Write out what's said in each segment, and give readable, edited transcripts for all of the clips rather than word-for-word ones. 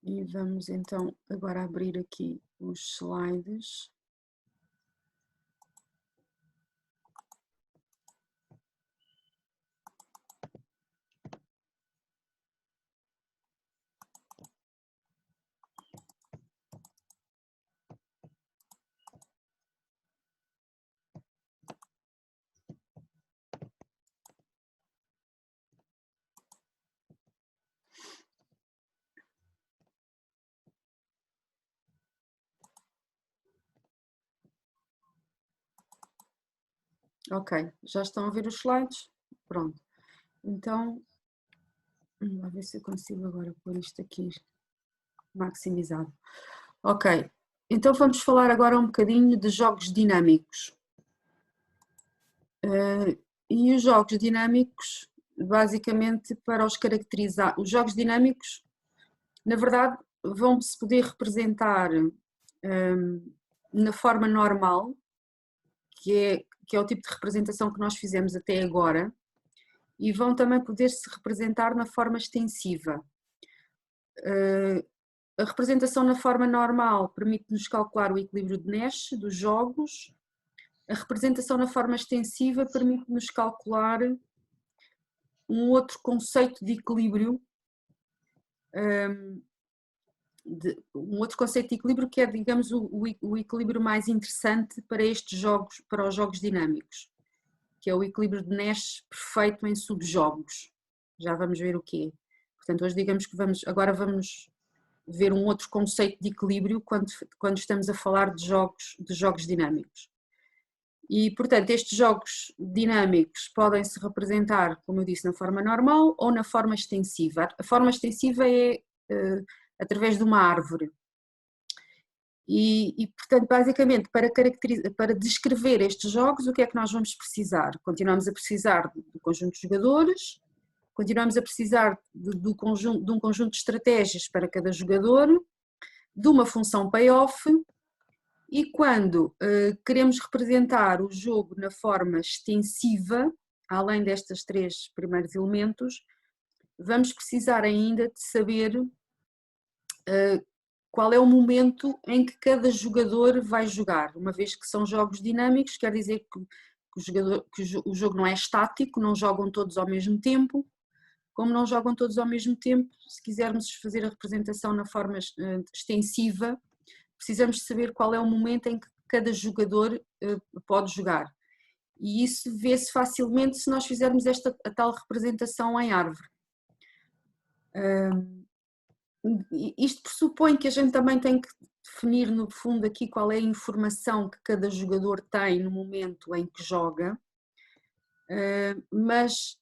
E vamos então agora abrir aqui os slides. Ok, já estão a ver os slides? Pronto. Então, vamos ver se eu consigo agora pôr isto aqui maximizado. Ok, então vamos falar agora um bocadinho de jogos dinâmicos. E os jogos dinâmicos, basicamente, para os caracterizar, os jogos dinâmicos, na verdade, vão-se poder representar na forma normal, que é o tipo de representação que nós fizemos até agora, e vão também poder se representar na forma extensiva. A representação na forma normal permite-nos calcular o equilíbrio de Nash dos jogos. A representação na forma extensiva permite-nos calcular um outro conceito de equilíbrio, um outro conceito de equilíbrio que é, digamos, o equilíbrio mais interessante para estes jogos, para os jogos dinâmicos, que é o equilíbrio de Nash perfeito em subjogos. Já vamos ver o que é. Portanto, hoje digamos que agora vamos ver um outro conceito de equilíbrio quando estamos a falar de jogos dinâmicos. E, portanto, estes jogos dinâmicos podem se representar, como eu disse, na forma normal ou na forma extensiva. A forma extensiva é através de uma árvore. E, portanto, basicamente, para descrever estes jogos, o que é que nós vamos precisar? Continuamos a precisar do conjunto de jogadores, continuamos a precisar de um conjunto de estratégias para cada jogador, de uma função payoff, e quando queremos representar o jogo na forma extensiva, além destes três primeiros elementos, vamos precisar ainda de saber qual é o momento em que cada jogador vai jogar. Uma vez que são jogos dinâmicos, quer dizer que o jogo não é estático, não jogam todos ao mesmo tempo. Como não jogam todos ao mesmo tempo, se quisermos fazer a representação na forma extensiva, precisamos saber qual é o momento em que cada jogador pode jogar. E isso vê-se facilmente se nós fizermos a tal representação em árvore. Isto pressupõe que a gente também tem que definir no fundo aqui qual é a informação que cada jogador tem no momento em que joga, mas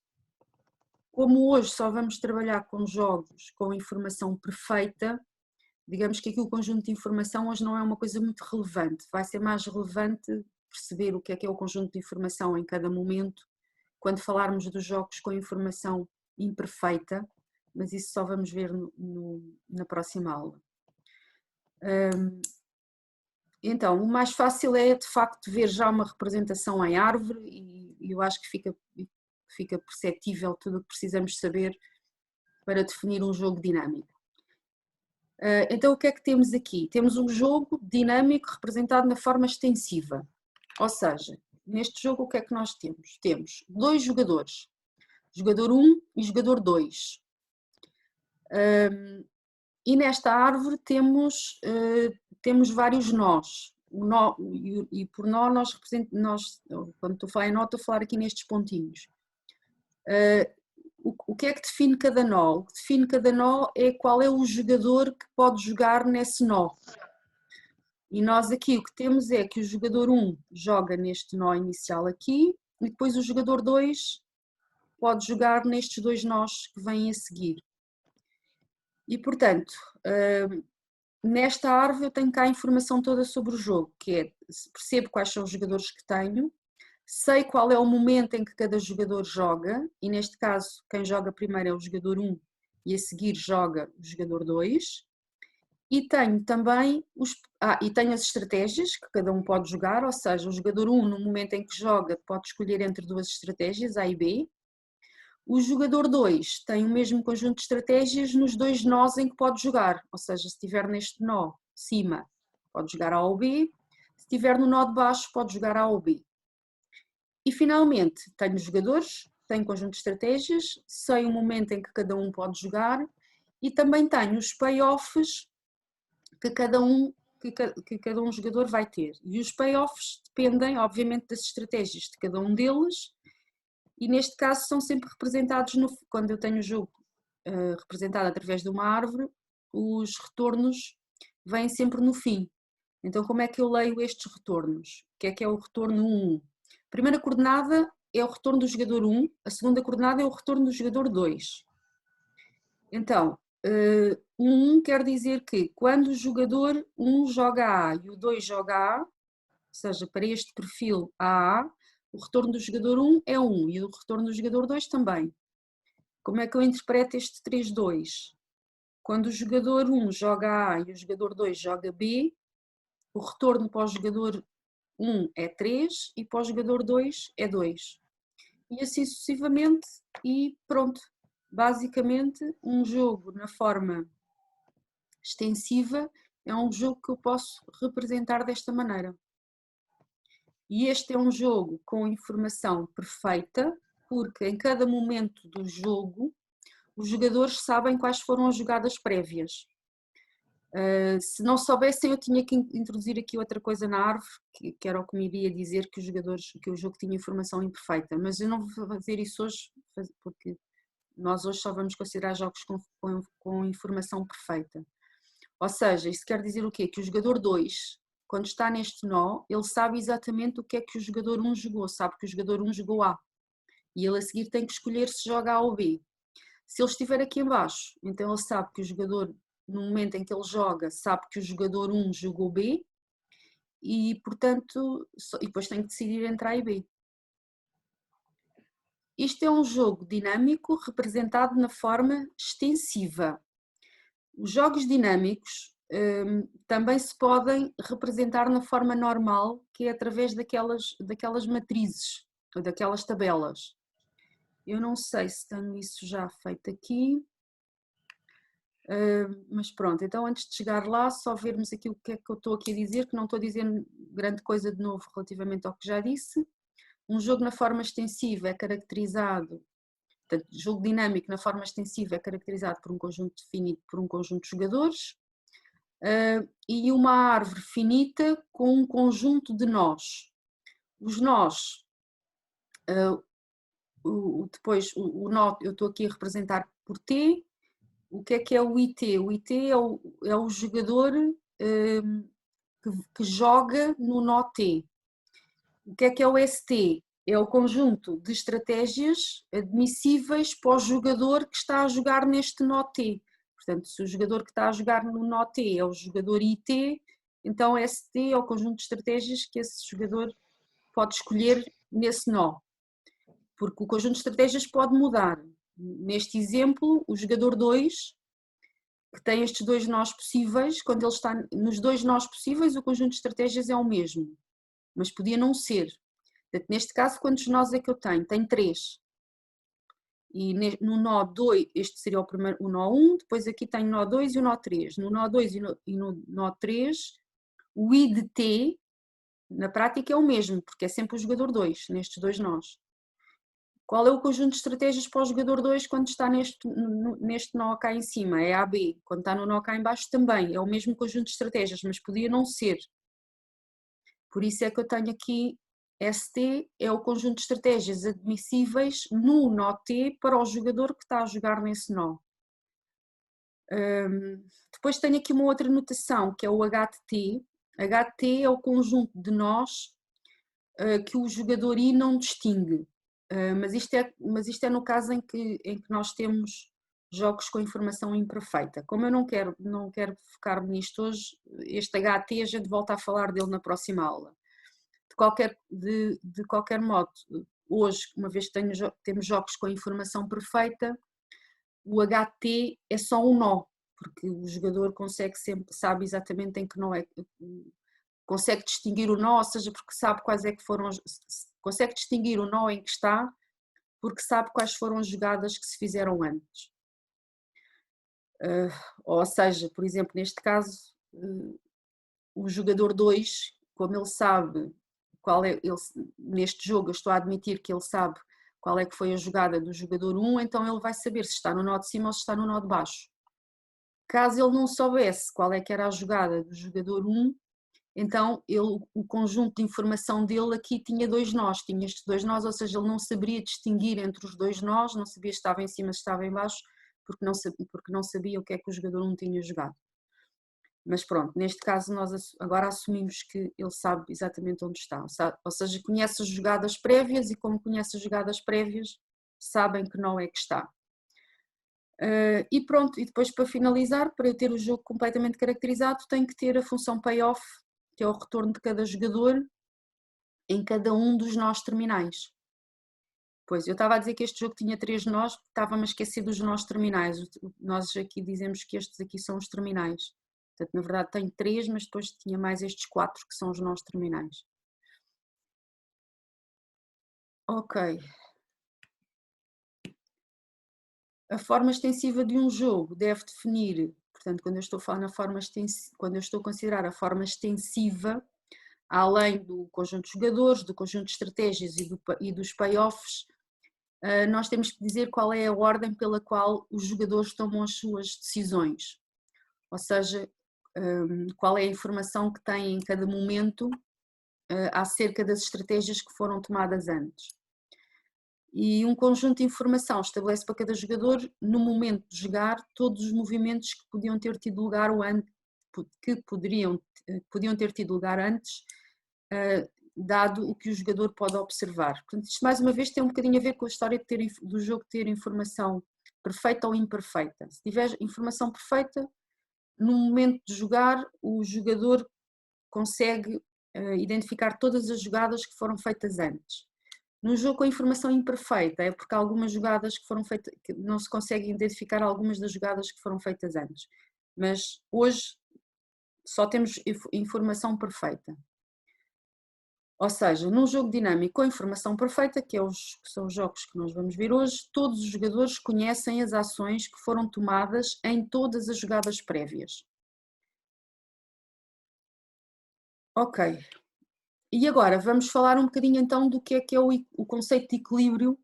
como hoje só vamos trabalhar com jogos com informação perfeita, digamos que aqui o conjunto de informação hoje não é uma coisa muito relevante, vai ser mais relevante perceber o que é o conjunto de informação em cada momento, quando falarmos dos jogos com informação imperfeita, mas isso só vamos ver na próxima aula. Então, o mais fácil é de facto ver já uma representação em árvore e eu acho que fica perceptível tudo o que precisamos saber para definir um jogo dinâmico. Então o que é que temos aqui? Temos um jogo dinâmico representado na forma extensiva, ou seja, neste jogo o que é que nós temos? Temos dois jogadores, jogador 1 e jogador 2. E nesta árvore temos vários nós. O nó, e por nó nós quando estou a falar em nó, estou a falar aqui nestes pontinhos. O que é que define cada nó? O que define cada nó é qual é o jogador que pode jogar nesse nó. E nós aqui o que temos é que o jogador 1 joga neste nó inicial aqui e depois o jogador 2 pode jogar nestes dois nós que vêm a seguir. E portanto, nesta árvore eu tenho cá a informação toda sobre o jogo, que é, percebo quais são os jogadores que tenho, sei qual é o momento em que cada jogador joga, e neste caso quem joga primeiro é o jogador 1 e a seguir joga o jogador 2, e tenho também as estratégias que cada um pode jogar, ou seja, o jogador 1 no momento em que joga pode escolher entre duas estratégias, A e B, O jogador 2 tem o mesmo conjunto de estratégias nos dois nós em que pode jogar, ou seja, se estiver neste nó de cima, pode jogar A ou B, se estiver no nó de baixo, pode jogar A ou B. E finalmente, tenho jogadores, tenho conjunto de estratégias, sei o momento em que cada um pode jogar e também tenho os payoffs que cada um jogador vai ter. E os payoffs dependem, obviamente, das estratégias de cada um deles e neste caso são sempre representados, quando eu tenho o jogo representado através de uma árvore, os retornos vêm sempre no fim. Então como é que eu leio estes retornos? O que é o retorno 1? A primeira coordenada é o retorno do jogador 1, a segunda coordenada é o retorno do jogador 2. Então, o 1 quer dizer que quando o jogador 1 joga A e o 2 joga A, ou seja, para este perfil AA, o retorno do jogador 1 é 1 e o retorno do jogador 2 também. Como é que eu interpreto este 3-2? Quando o jogador 1 joga A e o jogador 2 joga B, o retorno para o jogador 1 é 3 e para o jogador 2 é 2. E assim sucessivamente e pronto. Basicamente, um jogo na forma extensiva é um jogo que eu posso representar desta maneira. E este é um jogo com informação perfeita, porque em cada momento do jogo os jogadores sabem quais foram as jogadas prévias. Se não soubessem, eu tinha que introduzir aqui outra coisa na árvore, que era o que me iria dizer que o jogo tinha informação imperfeita, mas eu não vou fazer isso hoje, porque nós hoje só vamos considerar jogos com informação perfeita. Ou seja, isso quer dizer o quê? Que o jogador 2, quando está neste nó, ele sabe exatamente o que é que o jogador 1 jogou, sabe que o jogador 1 jogou A, e ele a seguir tem que escolher se joga A ou B. Se ele estiver aqui em baixo, então ele sabe que o jogador, no momento em que ele joga, sabe que o jogador 1 jogou B e, portanto, e depois tem que decidir entre A e B. Isto é um jogo dinâmico representado na forma extensiva. Os jogos dinâmicos também se podem representar na forma normal, que é através daquelas matrizes, ou daquelas tabelas. Eu não sei se tenho isso já feito aqui. Mas pronto, então antes de chegar lá, só vermos aqui o que é que eu estou aqui a dizer, que não estou a dizer grande coisa de novo relativamente ao que já disse. Um jogo na forma extensiva é caracterizado, portanto, jogo dinâmico na forma extensiva é caracterizado por um conjunto definido por um conjunto de jogadores e uma árvore finita com um conjunto de nós. Os nós, depois o nó eu estou aqui a representar por T. O que é o IT? O IT é o jogador que joga no nó T. O que é o ST? É o conjunto de estratégias admissíveis para o jogador que está a jogar neste nó T. Portanto, se o jogador que está a jogar no nó T é o jogador IT, então ST é o conjunto de estratégias que esse jogador pode escolher nesse nó. Porque o conjunto de estratégias pode mudar. Neste exemplo, o jogador 2, que tem estes dois nós possíveis, quando ele está nos dois nós possíveis, o conjunto de estratégias é o mesmo, mas podia não ser. Portanto, neste caso, quantos nós é que eu tenho? Tenho 3. E no nó 2, este seria o primeiro, o nó 1, depois aqui tenho o nó 2 e o nó 3. No nó 2 e no nó 3, o I de T, na prática, é o mesmo, porque é sempre o jogador 2, nestes dois nós. Qual é o conjunto de estratégias para o jogador 2 quando está neste nó cá em cima? É AB. Quando está no nó cá em baixo também. É o mesmo conjunto de estratégias, mas podia não ser. Por isso é que eu tenho aqui ST, é o conjunto de estratégias admissíveis no nó T para o jogador que está a jogar nesse nó. Depois tenho aqui uma outra notação, que é o HT. HT é o conjunto de nós que o jogador I não distingue. Mas isto é no caso em que nós temos jogos com informação imperfeita. Como eu não quero focar-me nisto hoje, este HT a gente volta a falar dele na próxima aula. De qualquer modo, hoje, uma vez que temos jogos com informação perfeita, o HT é só um nó, porque o jogador sabe exatamente em que nó é, consegue distinguir o nó, ou seja, porque sabe quais é que foram, consegue distinguir o nó em que está, porque sabe quais foram as jogadas que se fizeram antes. Ou seja, por exemplo, neste caso, o jogador 2, como ele sabe qual é, neste jogo eu estou a admitir que ele sabe qual é que foi a jogada do jogador 1, então ele vai saber se está no nó de cima ou se está no nó de baixo. Caso ele não soubesse qual é que era a jogada do jogador 1, então o conjunto de informação dele aqui tinha dois nós, tinha estes dois nós, ou seja, ele não saberia distinguir entre os dois nós, não sabia se estava em cima, se estava em baixo, porque não sabia o que é que o jogador 1 tinha jogado. Mas pronto, neste caso nós agora assumimos que ele sabe exatamente onde está, ou seja, conhece as jogadas prévias e como conhece as jogadas prévias, sabem que nó é que está. E pronto, e depois para finalizar, para eu ter o jogo completamente caracterizado, tenho que ter a função payoff, que é o retorno de cada jogador em cada um dos nós terminais. Pois, eu estava a dizer que este jogo tinha 3 nós, estava-me a esquecer dos nós terminais. Nós aqui dizemos que estes aqui são os terminais. Portanto, na verdade tenho 3, mas depois tinha mais estes 4 que são os nós terminais. Ok. A forma extensiva de um jogo deve definir, portanto, quando eu estou a falar na forma extensiva, quando eu estou a considerar a forma extensiva, além do conjunto de jogadores, do conjunto de estratégias e dos payoffs, nós temos que dizer qual é a ordem pela qual os jogadores tomam as suas decisões. Ou seja, qual é a informação que têm em cada momento acerca das estratégias que foram tomadas antes. E um conjunto de informação estabelece para cada jogador, no momento de jogar, todos os movimentos que podiam ter tido lugar podiam ter tido lugar antes, dado o que o jogador pode observar. Portanto, isto mais uma vez tem um bocadinho a ver com a história do jogo ter informação perfeita ou imperfeita. Se tiver informação perfeita, no momento de jogar, o jogador consegue identificar todas as jogadas que foram feitas antes. No jogo com informação imperfeita é porque há algumas jogadas que foram feitas, que não se consegue identificar algumas das jogadas que foram feitas antes. Mas hoje só temos informação perfeita. Ou seja, num jogo dinâmico com informação perfeita, que são os jogos que nós vamos ver hoje, todos os jogadores conhecem as ações que foram tomadas em todas as jogadas prévias. Ok. E agora vamos falar um bocadinho então do que é o conceito de equilíbrio,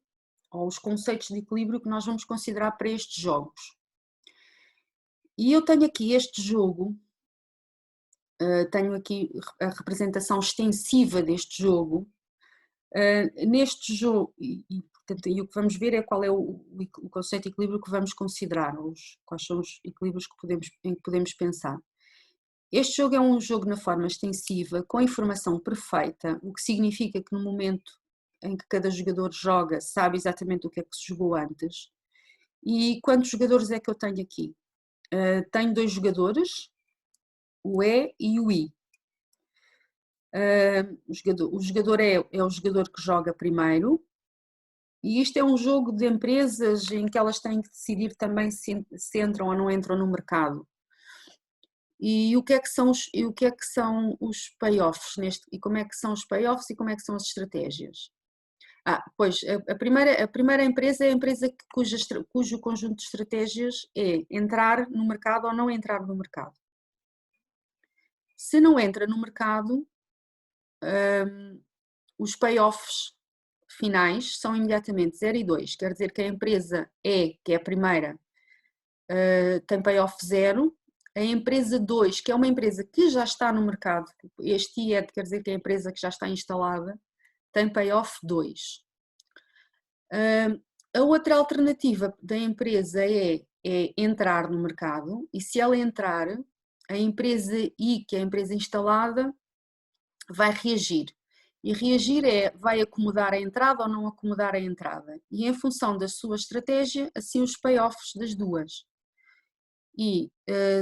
ou os conceitos de equilíbrio que nós vamos considerar para estes jogos. E eu tenho aqui este jogo, tenho aqui a representação extensiva deste jogo. Neste jogo, portanto, o que vamos ver é qual é o conceito de equilíbrio que vamos considerar, quais são os equilíbrios em que podemos pensar. Este jogo é um jogo na forma extensiva, com informação perfeita, o que significa que no momento em que cada jogador joga, sabe exatamente o que é que se jogou antes. E quantos jogadores é que eu tenho aqui? Tenho 2 jogadores, o E e o I. O jogador é o jogador que joga primeiro, e isto é um jogo de empresas em que elas têm que decidir também se entram ou não entram no mercado. E o que é que são os payoffs e como é que são os payoffs e como é que são as estratégias? Pois, a primeira empresa é a empresa cujo conjunto de estratégias é entrar no mercado ou não entrar no mercado. Se não entra no mercado, os payoffs finais são imediatamente 0 e 2, quer dizer que a empresa E, que é a primeira, tem payoff 0, a empresa 2, que é uma empresa que já está no mercado, este IED quer dizer que é a empresa que já está instalada, tem payoff 2. A outra alternativa da empresa é entrar no mercado, e se ela entrar, a empresa I, que é a empresa instalada, vai reagir. E reagir vai acomodar a entrada ou não acomodar a entrada. E em função da sua estratégia, assim os payoffs das duas. E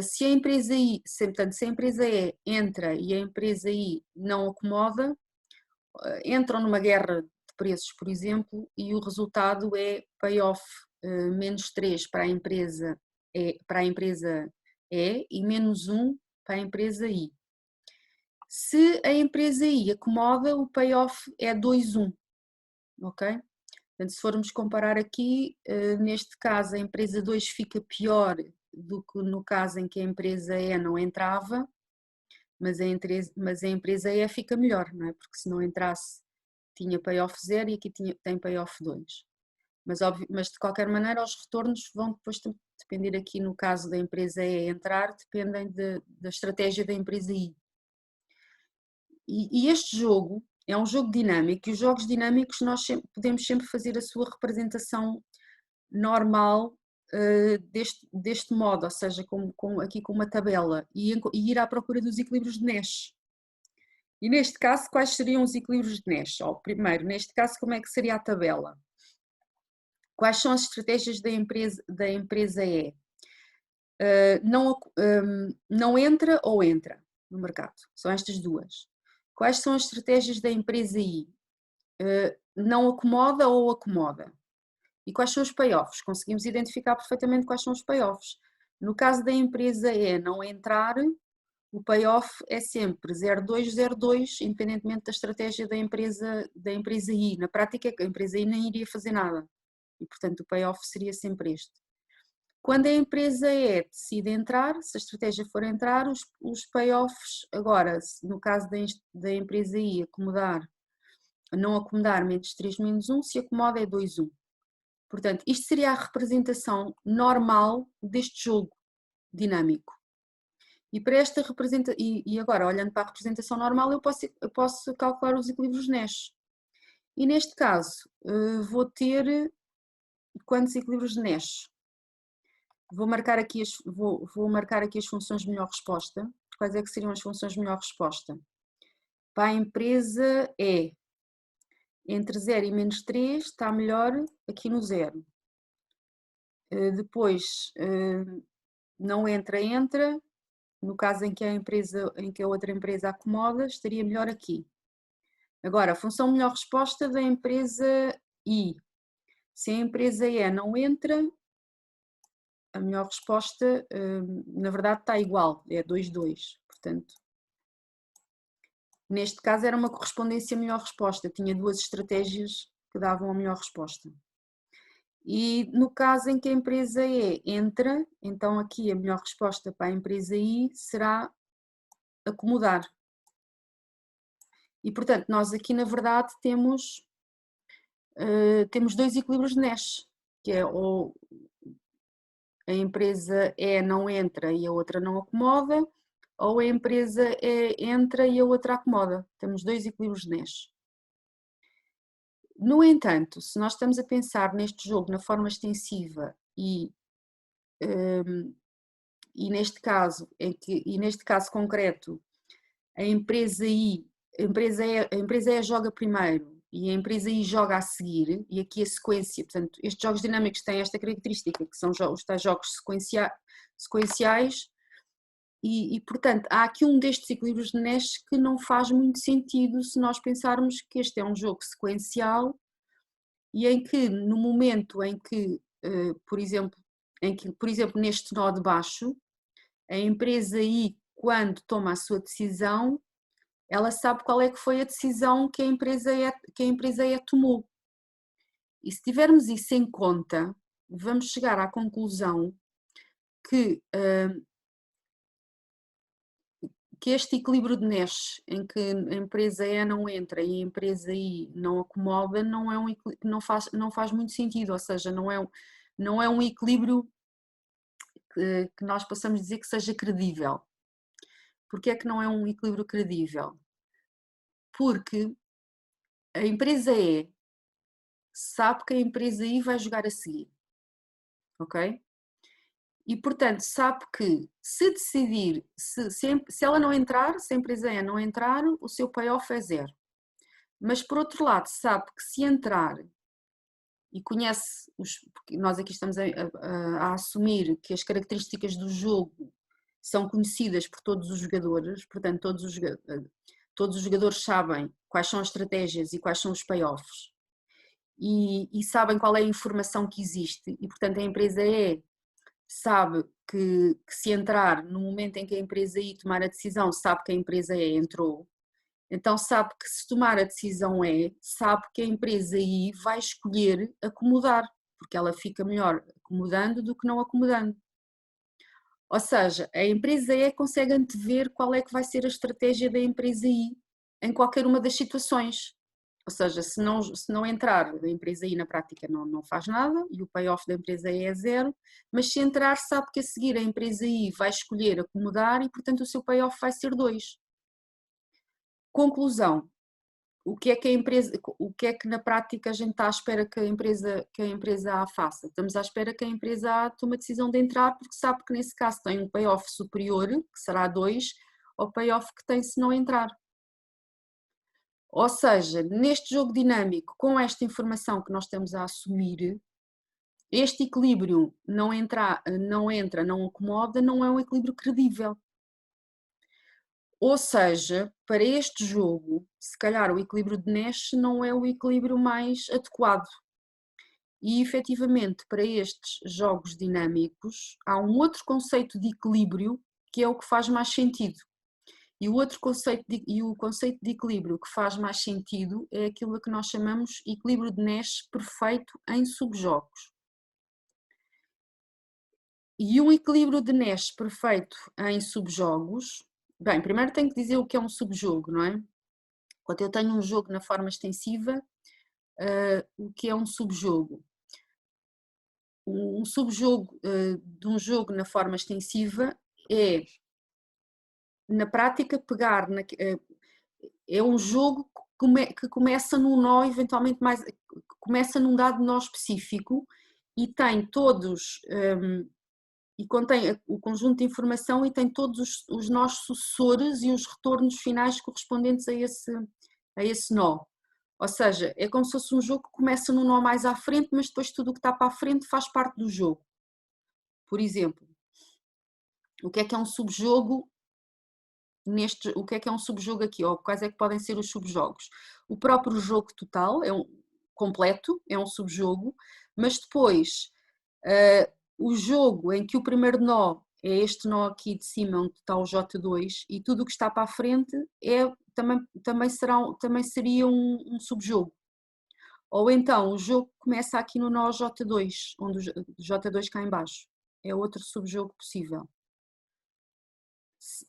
se a empresa I, portanto, se a empresa E entra e a empresa I não acomoda, entram numa guerra de preços, por exemplo, e o resultado é payoff menos 3 para a empresa E e menos 1 para a empresa I. Se a empresa I acomoda, o payoff é 2-1, ok? Portanto, se formos comparar aqui, neste caso a empresa 2 fica pior do que no caso em que a empresa E não entrava, mas a empresa E fica melhor, não é? Porque se não entrasse tinha payoff 0 e aqui tem payoff 2. Mas de qualquer maneira os retornos vão depois depender aqui no caso da empresa E entrar, dependem da estratégia da empresa I. E este jogo é um jogo dinâmico e os jogos dinâmicos nós podemos sempre fazer a sua representação normal deste modo, ou seja, aqui com uma tabela e ir à procura dos equilíbrios de Nash. E neste caso, quais seriam os equilíbrios de Nash? Primeiro, neste caso, como é que seria a tabela? Quais são as estratégias da empresa E? Não entra ou entra no mercado, são estas duas. Quais são as estratégias da empresa I? Não acomoda ou acomoda? E quais são os payoffs? Conseguimos identificar perfeitamente quais são os payoffs. No caso da empresa E não entrar, o payoff é sempre 0,202, independentemente da estratégia da empresa I. Na prática, a empresa I nem iria fazer nada. E, portanto, o payoff seria sempre este. Quando a empresa E decide entrar, se a estratégia for entrar, os payoffs, agora, no caso da empresa I não acomodar menos 3, menos 1, se acomoda é 2, 1. Portanto, isto seria a representação normal deste jogo dinâmico. E para esta e agora, olhando para a representação normal, eu posso calcular os equilíbrios Nash. E neste caso, vou ter quantos equilíbrios de Nash? Vou marcar aqui as funções de melhor resposta. Quais é que seriam as funções de melhor resposta? Para a empresa E, entre 0 e menos 3 está melhor aqui no 0. Depois, não entra. No caso em que a outra empresa acomoda, estaria melhor aqui. Agora, a função melhor resposta da empresa I. Se a empresa E não entra, a melhor resposta, na verdade, está igual, é 2, 2. Portanto, neste caso era uma correspondência melhor resposta, tinha duas estratégias que davam a melhor resposta. E no caso em que a empresa E entra, então aqui a melhor resposta para a empresa I será acomodar. E portanto, nós aqui na verdade temos dois equilíbrios de Nash, que é ou a empresa E não entra e a outra não acomoda, ou a empresa E entra e a outra acomoda. Temos dois equilíbrios de Nash. No entanto, se nós estamos a pensar neste jogo na forma extensiva e neste caso concreto, a empresa E joga primeiro e a empresa I joga a seguir, e aqui a sequência, portanto, estes jogos dinâmicos têm esta característica, que são os tais jogos sequenciais, e portanto, há aqui um destes equilíbrios de Nash que não faz muito sentido se nós pensarmos que este é um jogo sequencial e em que, no momento em que, por exemplo, neste nó de baixo, a empresa I, quando toma a sua decisão, ela sabe qual é que foi a decisão que a empresa E tomou. E se tivermos isso em conta, vamos chegar à conclusão que este equilíbrio de Nash, em que a empresa E não entra e a empresa I não acomoda, não faz muito sentido, ou seja, não é um equilíbrio que nós possamos dizer que seja credível. Porquê é que não é um equilíbrio credível? Porque a empresa E sabe que a empresa I vai jogar a seguir, ok? E, portanto, sabe que se decidir, se ela não entrar, se a empresa E não entrar, o seu payoff é 0. Mas, por outro lado, sabe que se entrar e conhece, porque nós aqui estamos a assumir que as características do jogo são conhecidas por todos os jogadores, portanto, todos os jogadores sabem quais são as estratégias e quais são os payoffs. E sabem qual é a informação que existe, e portanto a empresa E sabe que se entrar no momento em que a empresa I tomar a decisão, sabe que a empresa E entrou, Então sabe que se tomar a decisão E, sabe que a empresa I vai escolher acomodar, porque ela fica melhor acomodando do que não acomodando. Ou seja, a empresa E consegue antever qual é que vai ser a estratégia da empresa I em qualquer uma das situações. Ou seja, se não entrar, a empresa I na prática não faz nada e o payoff da empresa I é zero, mas se entrar, sabe que a seguir a empresa I vai escolher acomodar e, portanto, o seu payoff vai ser 2. Conclusão: o que é que na prática a gente está à espera que a empresa A faça? Estamos à espera que a empresa A tome a decisão de entrar, porque sabe que nesse caso tem um payoff superior, que será 2, ao payoff que tem se não entrar. Ou seja, neste jogo dinâmico, com esta informação que nós estamos a assumir, este equilíbrio não entra, não acomoda, não é um equilíbrio credível. Ou seja, para este jogo, se calhar o equilíbrio de Nash não é o equilíbrio mais adequado. E efetivamente, para estes jogos dinâmicos, há um outro conceito de equilíbrio que é o que faz mais sentido. E o conceito de equilíbrio que faz mais sentido é aquilo que nós chamamos equilíbrio de Nash perfeito em subjogos. E um equilíbrio de Nash perfeito em subjogos, bem, primeiro tenho que dizer o que é um subjogo, não é? Quando eu tenho um jogo na forma extensiva, o que é um subjogo? Um subjogo de um jogo na forma extensiva é, na prática, é um jogo que começa num nó eventualmente mais, que começa num dado nó específico e tem todos, e contém o conjunto de informação e tem todos os nós sucessores e os retornos finais correspondentes a esse nó. Ou seja, é como se fosse um jogo que começa num nó mais à frente, mas depois tudo o que está para a frente faz parte do jogo. Por exemplo, o que é um subjogo o que é um subjogo aqui, ou quais é que podem ser os subjogos? O próprio jogo total é completo, é um subjogo, mas depois o jogo em que o primeiro nó é este nó aqui de cima onde está o J2 e tudo o que está para a frente também seria um subjogo. Ou então o jogo começa aqui no nó J2, onde o J2 cá em baixo. É outro subjogo possível.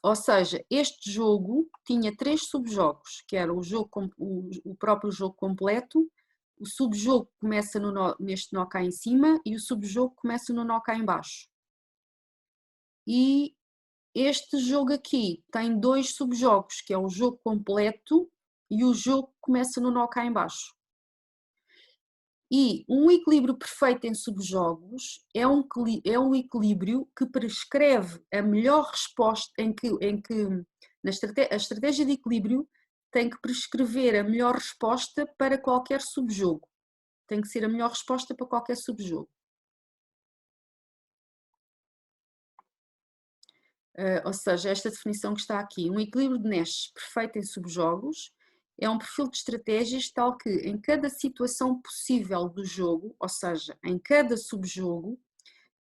Ou seja, este jogo tinha 3 subjogos, que era o próprio jogo completo, o subjogo começa neste nó cá em cima e o subjogo começa no nó cá em baixo. E este jogo aqui tem 2 subjogos, que é o jogo completo e o jogo que começa no nó cá em baixo. E um equilíbrio perfeito em subjogos é um equilíbrio que prescreve a melhor resposta, a estratégia de equilíbrio tem que prescrever a melhor resposta para qualquer subjogo. Tem que ser a melhor resposta para qualquer subjogo. Ou seja, esta definição que está aqui, um equilíbrio de Nash perfeito em subjogos é um perfil de estratégias tal que em cada situação possível do jogo, ou seja, em cada subjogo,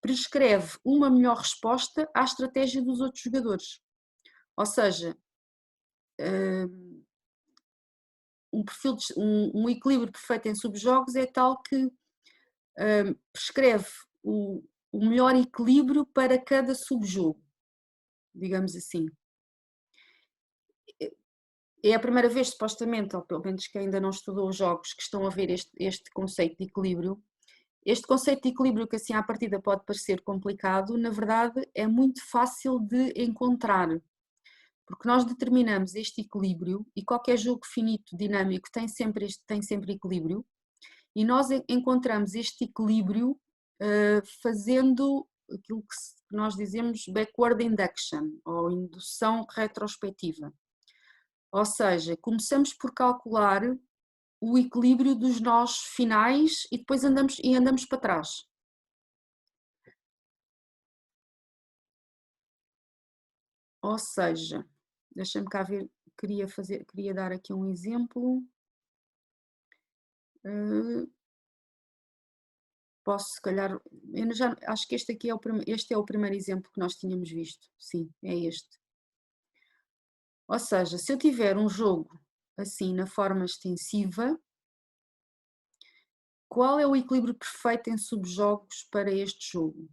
prescreve uma melhor resposta à estratégia dos outros jogadores. Ou seja, um equilíbrio perfeito em subjogos é tal que prescreve o melhor equilíbrio para cada subjogo, digamos assim. É a primeira vez, supostamente, ou pelo menos que ainda não estudou os jogos, que estão a ver este conceito de equilíbrio. Este conceito de equilíbrio, que assim à partida pode parecer complicado, na verdade é muito fácil de encontrar, porque nós determinamos este equilíbrio e qualquer jogo finito dinâmico tem sempre equilíbrio, e nós encontramos este equilíbrio fazendo aquilo que nós dizemos backward induction, ou indução retrospectiva. Ou seja, começamos por calcular o equilíbrio dos nós finais e depois andamos para trás. Ou seja, deixa-me cá ver, queria dar aqui um exemplo. Posso, se calhar, acho que este é o primeiro exemplo que nós tínhamos visto. Sim, é este. Ou seja, se eu tiver um jogo assim na forma extensiva, qual é o equilíbrio perfeito em subjogos para este jogo?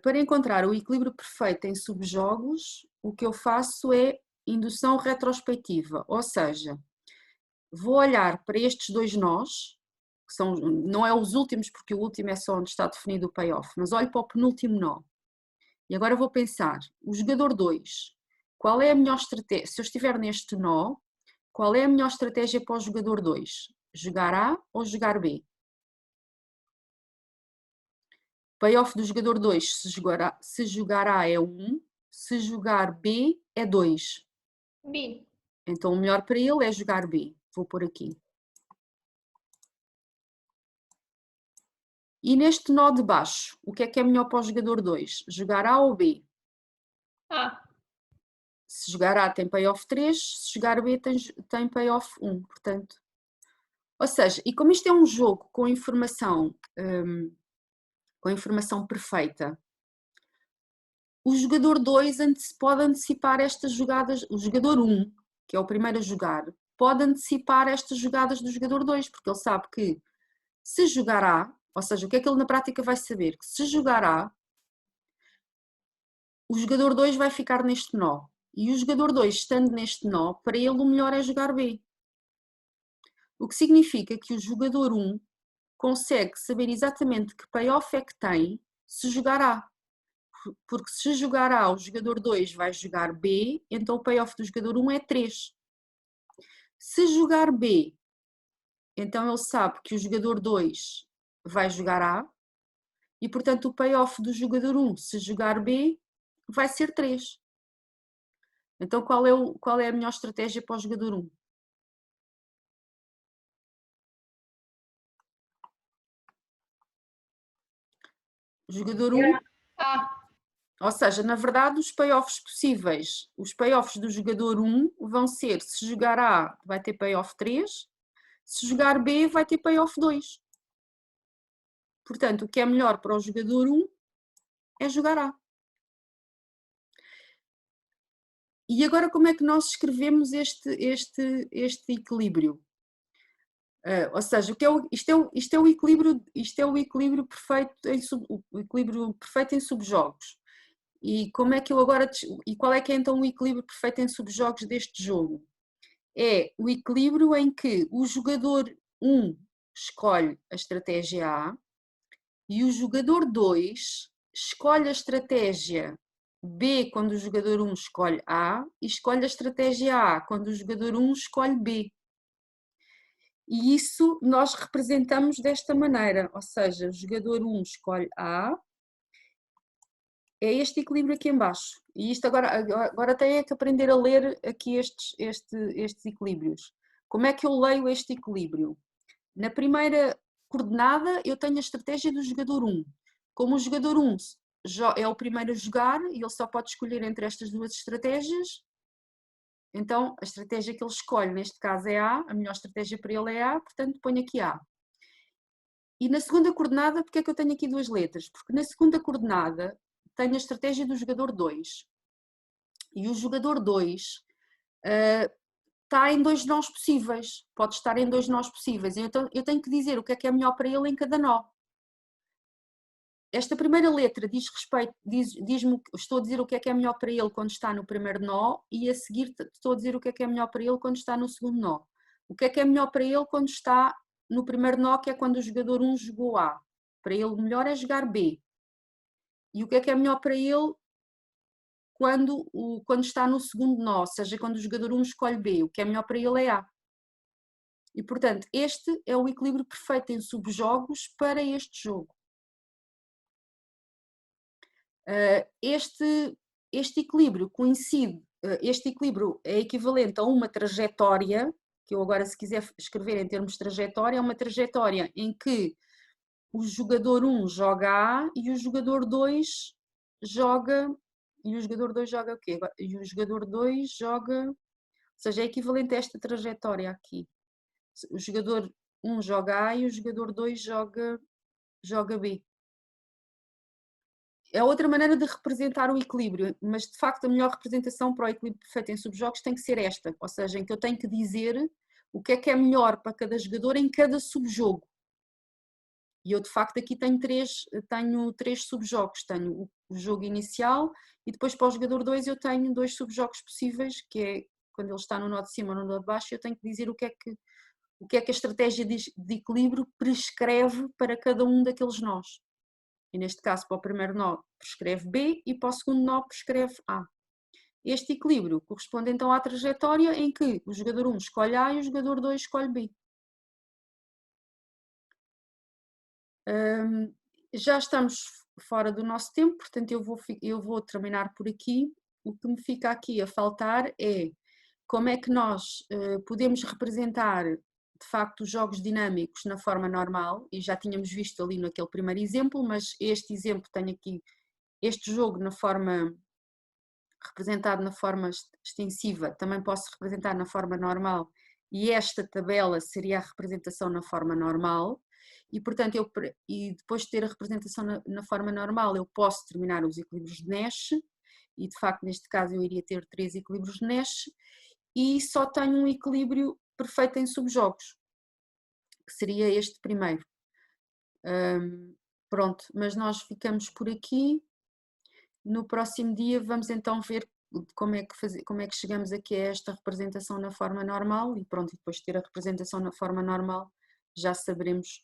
Para encontrar o equilíbrio perfeito em subjogos, o que eu faço é indução retrospectiva, ou seja, vou olhar para estes dois nós, que são, não é os últimos, porque o último é só onde está definido o payoff, mas olho para o penúltimo nó. E agora vou pensar, o jogador 2, qual é a melhor estratégia? Se eu estiver neste nó, qual é a melhor estratégia para o jogador 2? Jogar A ou jogar B? Payoff do jogador 2, se jogar A é 1, se jogar B é 2. B. Então o melhor para ele é jogar B. Vou pôr aqui. E neste nó de baixo, o que é melhor para o jogador 2? Jogar A ou B? A. Se jogar A tem payoff 3, se jogar B tem payoff 1, portanto. Ou seja, e como isto é um jogo com informação perfeita, o jogador 2 pode antecipar estas jogadas, o jogador 1, que é o primeiro a jogar, pode antecipar estas jogadas do jogador 2, porque ele sabe que se jogar A, ou seja, o que é que ele na prática vai saber? Que se jogar A, o jogador 2 vai ficar neste nó. E o jogador 2, estando neste nó, para ele o melhor é jogar B. O que significa que o jogador 1 consegue saber exatamente que payoff é que tem se jogar A. Porque se jogar A, o jogador 2 vai jogar B, então o payoff do jogador 1 é 3. Se jogar B, então ele sabe que o jogador 2 vai jogar A, e portanto o payoff do jogador 1, se jogar B, vai ser 3. Então qual é a melhor estratégia para o jogador 1? Jogador 1, A. ou seja, na verdade os payoffs possíveis, os payoffs do jogador 1 vão ser, se jogar A vai ter payoff 3, se jogar B vai ter payoff 2. Portanto, o que é melhor para o jogador 1 é jogar A. E agora como é que nós escrevemos este equilíbrio? Ou seja, isto é o equilíbrio perfeito o equilíbrio perfeito em subjogos. E como é que eu agora e qual é que é então o equilíbrio perfeito em subjogos deste jogo? É o equilíbrio em que o jogador 1 escolhe a estratégia A e o jogador 2 escolhe a estratégia B quando o jogador 1 escolhe A e escolhe a estratégia A quando o jogador 1 escolhe B. E isso nós representamos desta maneira, ou seja, o jogador 1 escolhe A, é este equilíbrio aqui em baixo. E isto agora tem que aprender a ler aqui estes equilíbrios. Como é que eu leio este equilíbrio? Na primeira coordenada eu tenho a estratégia do jogador 1. Como o jogador 1 é o primeiro a jogar e ele só pode escolher entre estas duas estratégias, então a estratégia que ele escolhe neste caso é a melhor estratégia para ele é A, portanto ponho aqui A. E na segunda coordenada, porque é que eu tenho aqui duas letras? Porque na segunda coordenada tenho a estratégia do jogador 2. E o jogador 2 está em dois nós possíveis, pode estar em dois nós possíveis. Então eu tenho que dizer o que é melhor para ele em cada nó. Esta primeira letra diz-me, estou a dizer o que é melhor para ele quando está no primeiro nó e a seguir estou a dizer o que é melhor para ele quando está no segundo nó. O que é melhor para ele quando está no primeiro nó, que é quando o jogador 1 jogou A. Para ele o melhor é jogar B. E o que é melhor para ele quando está no segundo nó, ou seja, quando o jogador 1 escolhe B. O que é melhor para ele é A. E portanto, este é o equilíbrio perfeito em subjogos para este jogo. Este equilíbrio coincide, este equilíbrio é equivalente a uma trajetória, que eu agora se quiser escrever em termos de trajetória, é uma trajetória em que o jogador 1 joga A e o jogador 2 joga, o quê? E o jogador 2 joga, ou seja, é equivalente a esta trajetória aqui. O jogador 1 joga A e o jogador 2 joga B. é outra maneira de representar o equilíbrio, mas de facto a melhor representação para o equilíbrio perfeito em subjogos tem que ser esta, ou seja, em que eu tenho que dizer o que é melhor para cada jogador em cada subjogo. E eu de facto aqui tenho três subjogos, tenho o jogo inicial e depois para o jogador 2 eu tenho 2 subjogos possíveis, que é quando ele está no nó de cima ou no nó de baixo, eu tenho que dizer o que é que a estratégia de equilíbrio prescreve para cada um daqueles nós. E neste caso para o primeiro nó prescreve B e para o segundo nó prescreve A. Este equilíbrio corresponde então à trajetória em que o jogador 1 escolhe A e o jogador 2 escolhe B. Já estamos fora do nosso tempo, portanto eu vou terminar por aqui. O que me fica aqui a faltar é como é que nós podemos representar de facto os jogos dinâmicos na forma normal, e já tínhamos visto ali naquele primeiro exemplo, mas este exemplo tem aqui este jogo na forma representado na forma extensiva, também posso representar na forma normal, e esta tabela seria a representação na forma normal. E portanto, e depois de ter a representação na forma normal, eu posso determinar os equilíbrios de Nash, e de facto neste caso eu iria ter 3 equilíbrios de Nash, e só tenho um equilíbrio perfeito em subjogos, que seria este primeiro. Pronto, mas nós ficamos por aqui. No próximo dia vamos então ver como é que chegamos aqui a esta representação na forma normal, e pronto, depois de ter a representação na forma normal já saberemos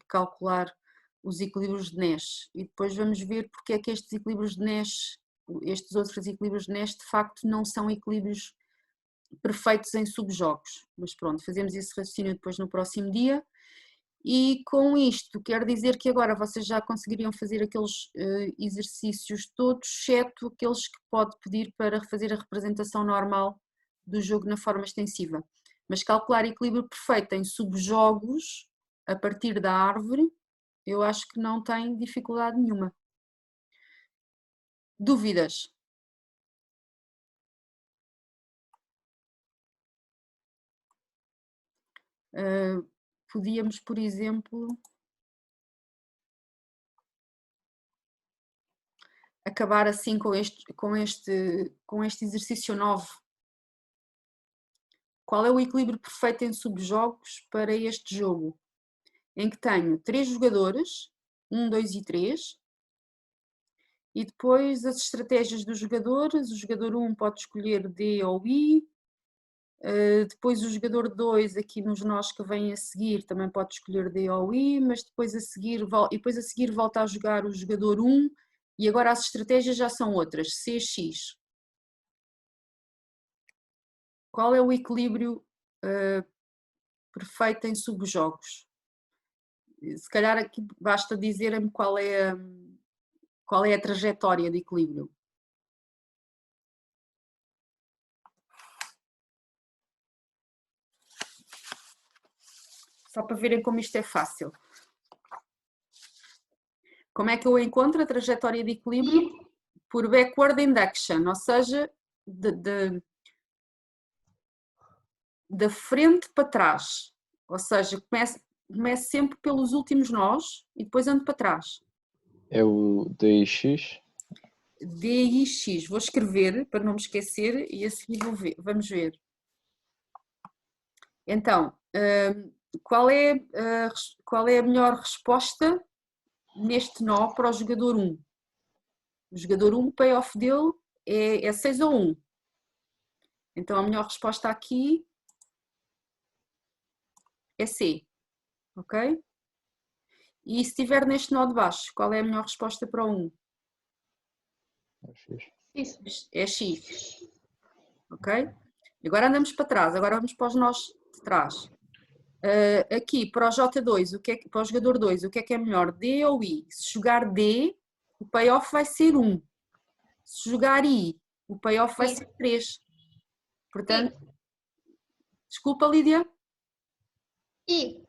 calcular os equilíbrios de Nash, e depois vamos ver porque é que estes equilíbrios de Nash, estes outros equilíbrios de Nash de facto não são equilíbrios perfeitos em subjogos, mas pronto, fazemos esse raciocínio depois no próximo dia. E com isto, quero dizer que agora vocês já conseguiriam fazer aqueles exercícios todos, exceto aqueles que pode pedir para fazer a representação normal do jogo na forma extensiva. Mas calcular equilíbrio perfeito em subjogos, a partir da árvore, eu acho que não tem dificuldade nenhuma. Dúvidas? Podíamos, por exemplo, acabar assim com este exercício 9. Qual é o equilíbrio perfeito em subjogos para este jogo? Em que tenho 3 jogadores, 1, 2 e 3, e depois as estratégias dos jogadores. O jogador 1 pode escolher D ou I, depois o jogador 2 aqui nos nós que vêm a seguir também pode escolher D ou I, mas depois a seguir volta a jogar o jogador 1, e agora as estratégias já são outras, C, X. Qual é o equilíbrio perfeito em subjogos? Se calhar aqui basta dizer-me qual é a trajetória de equilíbrio. Só para verem como isto é fácil. Como é que eu encontro a trajetória de equilíbrio? Por backward induction, ou seja, da frente para trás. Ou seja, começo sempre pelos últimos nós e depois ando para trás. É o DX? DX, vou escrever para não me esquecer e a seguir vamos ver. Então, qual é a melhor resposta neste nó para o jogador 1? O jogador 1, o payoff dele é 6 ou 1. Então a melhor resposta aqui é C, ok? E se estiver neste nó de baixo, qual é a melhor resposta para o 1? É X, ok? Agora andamos para trás, agora vamos para os nós de trás. Aqui para o J2, para o jogador 2, o que é melhor, D ou I? Se jogar D, o payoff vai ser 1. Se jogar I, o payoff vai ser 3. Portanto, desculpa, Lídia? I.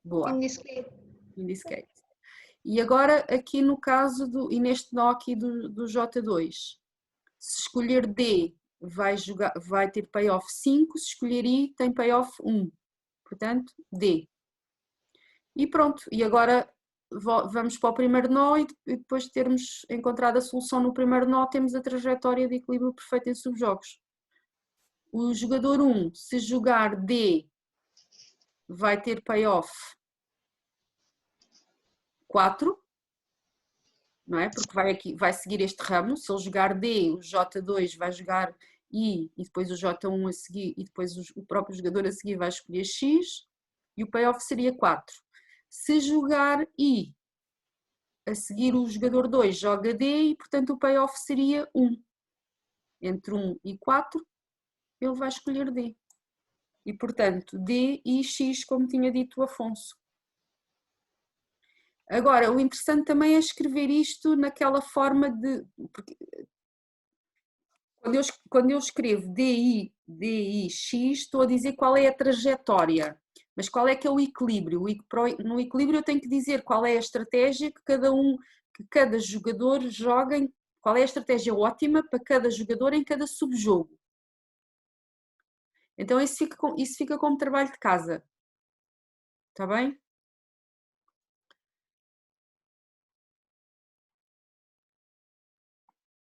Boa. Indiscrete. E agora aqui no caso e neste nó aqui do J2, se escolher D vai ter payoff 5, se escolher I tem payoff 1. Portanto, D. E pronto, e agora vamos para o primeiro nó e depois de termos encontrado a solução no primeiro nó, temos a trajetória de equilíbrio perfeito em subjogos. O jogador 1, se jogar D, vai ter payoff 4, não é? Porque vai seguir este ramo. Se ele jogar D, o J2 vai jogar I e depois o J1 a seguir e depois o próprio jogador a seguir vai escolher X e o payoff seria 4. Se jogar I, a seguir o jogador 2 joga D e portanto o payoff seria 1. Entre 1 e 4 ele vai escolher D. E portanto D e X, como tinha dito o Afonso. Agora, o interessante também é escrever isto naquela forma de... Porque quando eu escrevo DI-X, estou a dizer qual é a trajetória, mas qual é que é o equilíbrio? No equilíbrio eu tenho que dizer qual é a estratégia que cada jogador joga, qual é a estratégia ótima para cada jogador em cada subjogo. Então isso fica como trabalho de casa, está bem?